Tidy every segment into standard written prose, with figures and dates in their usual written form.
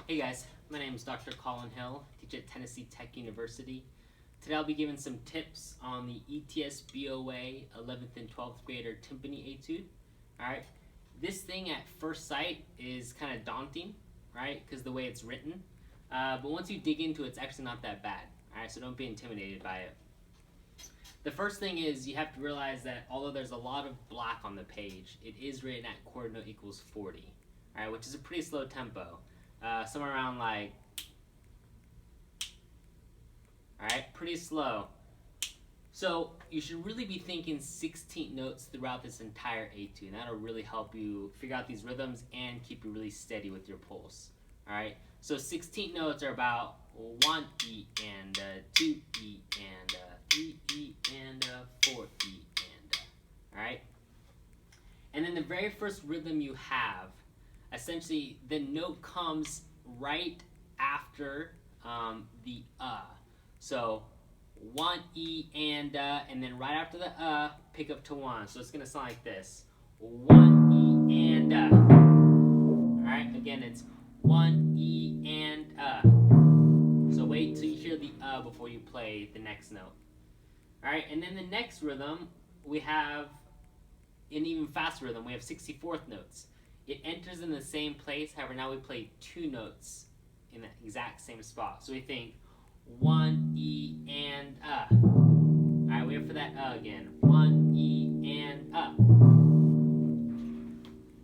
Hey guys, my name is Dr. Colin Hill, teach at Tennessee Tech University. Today I'll be giving some tips on the ETSBOA 11th and 12th grader Timpani Etude. Alright, this thing at first sight is kind of daunting, right, because the way it's written. But once you dig into it, it's actually not that bad. Alright, so don't be intimidated by it. The first thing is you have to realize that although there's a lot of black on the page, it is written at quarter note equals 40, alright, which is a pretty slow tempo. Somewhere around like, alright, pretty slow. So you should really be thinking 16th notes throughout this entire etude, and that'll really help you figure out these rhythms and keep you really steady with your pulse. Alright, so 16th notes are about 1 E and 2 E and 3 E and 4 E and alright? And then the very first rhythm you have, essentially the note comes right after the So 1 E and then right after the pick up to 1. So it's going to sound like this. 1 E and Alright, again it's 1 E and So wait till you hear the before you play the next note. Alright, and then the next rhythm, we have an even faster rhythm. We have 64th notes. It enters in the same place, however now we play 2 notes in the exact same spot. So we think 1 E and Alright, wait for that again. 1 E and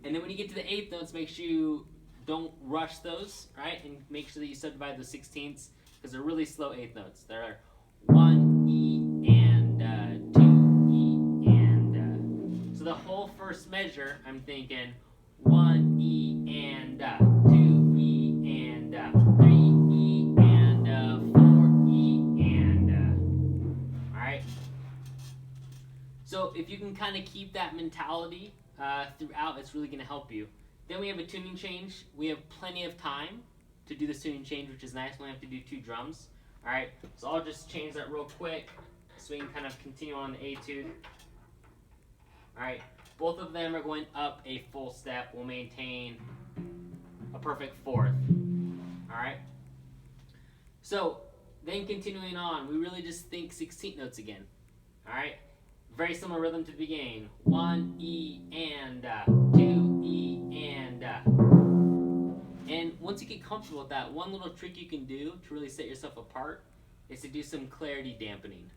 And then when you get to the 8th notes, make sure you don't rush those, right? And make sure that you subdivide those 16ths because they're really slow 8th notes. They're 1 E and 2 E and So the whole first measure, I'm thinking 1 E and 2 E and 3 E and 4 E and alright? So if you can kind of keep that mentality throughout, it's really going to help you. Then we have a tuning change. We have plenty of time to do this tuning change, which is nice. We only have to do 2 drums. Alright, so I'll just change that real quick so we can kind of continue on the etude. Alright, both of them are going up a full step. We'll maintain a perfect 4th. Alright? So, then continuing on, we really just think 16th notes again. Alright? Very similar rhythm to the beginning. 1 E and 2 E and And once you get comfortable with that, one little trick you can do to really set yourself apart is to do some clarity dampening.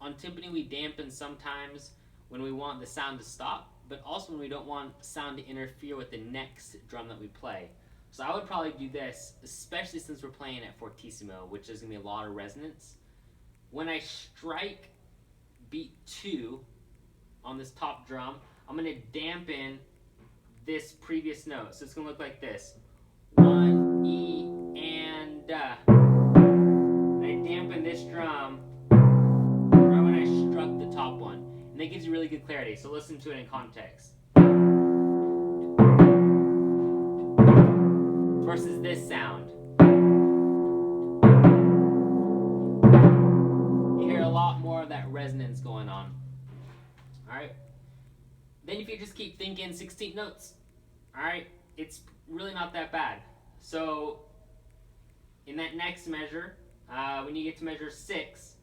On timpani, we dampen sometimes when we want the sound to stop, but also when we don't want sound to interfere with the next drum that we play. So I would probably do this, especially since we're playing at fortissimo, which is going to be a lot of resonance. When I strike beat 2 on this top drum, I'm going to dampen this previous note. So it's going to look like this. 1 E and I dampen this drum right when I struck the top one. And that gives you really good clarity, so listen to it in context. Versus this sound. You hear a lot more of that resonance going on. Alright? Then if you just keep thinking 16th notes, alright, it's really not that bad. So, in that next measure, when you get to measure 6,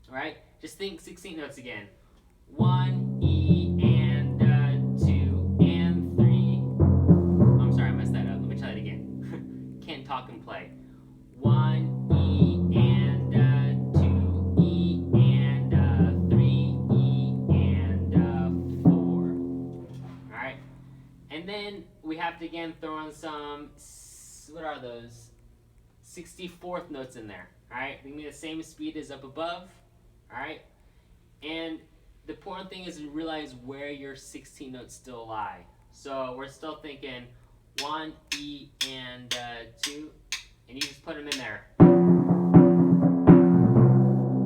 alright, just think 16th notes again. 1 E and 2 and 3. I'm sorry, I messed that up. Let me try that again. Can't talk and play. 1 E and 2 E and 3 E and 4. Alright? And then we have to again throw in some, what are those? 64th notes in there. Alright? Give me the same speed as up above. Alright? And the important thing is to realize where your 16 notes still lie. So we're still thinking 1 E and 2, and you just put them in there.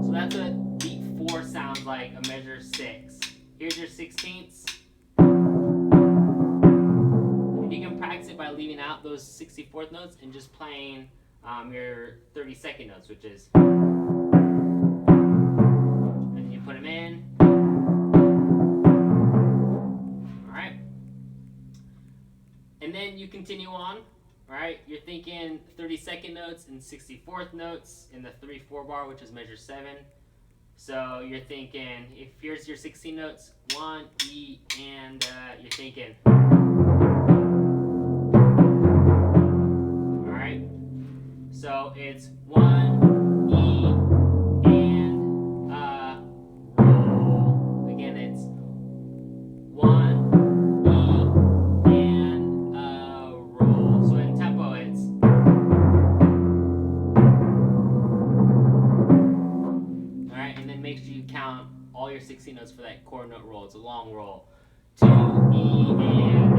So that's what beat 4 sounds like, a measure 6. Here's your 16ths. And you can practice it by leaving out those 64th notes and just playing your 32nd notes, which is. And you put them in. Alright. And then you continue on Alright, you're thinking 32nd notes and 64th notes in the 3/4 bar, which is measure 7. So you're thinking, if here's your 16 notes, 1, E, and you're thinking. Alright, so it's 1, E, and roll. Again, it's 1, E, and roll. So in tempo, it's. Alright, and then make sure you count all your 16 notes for that core note roll. It's a long roll. 2, E, and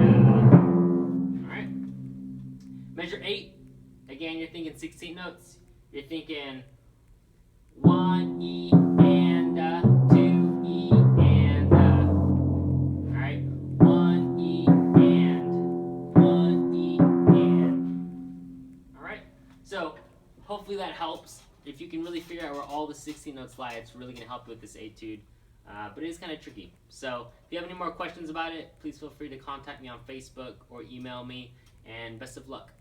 alright. Measure 8. Again, you're thinking 16 notes. You're thinking 1, E, and 2, E, and alright, 1, E, and 1, E, and. Alright, so hopefully that helps. If you can really figure out where all the 16 notes lie, it's really going to help you with this etude. But it is kind of tricky. So if you have any more questions about it, please feel free to contact me on Facebook or email me. And best of luck.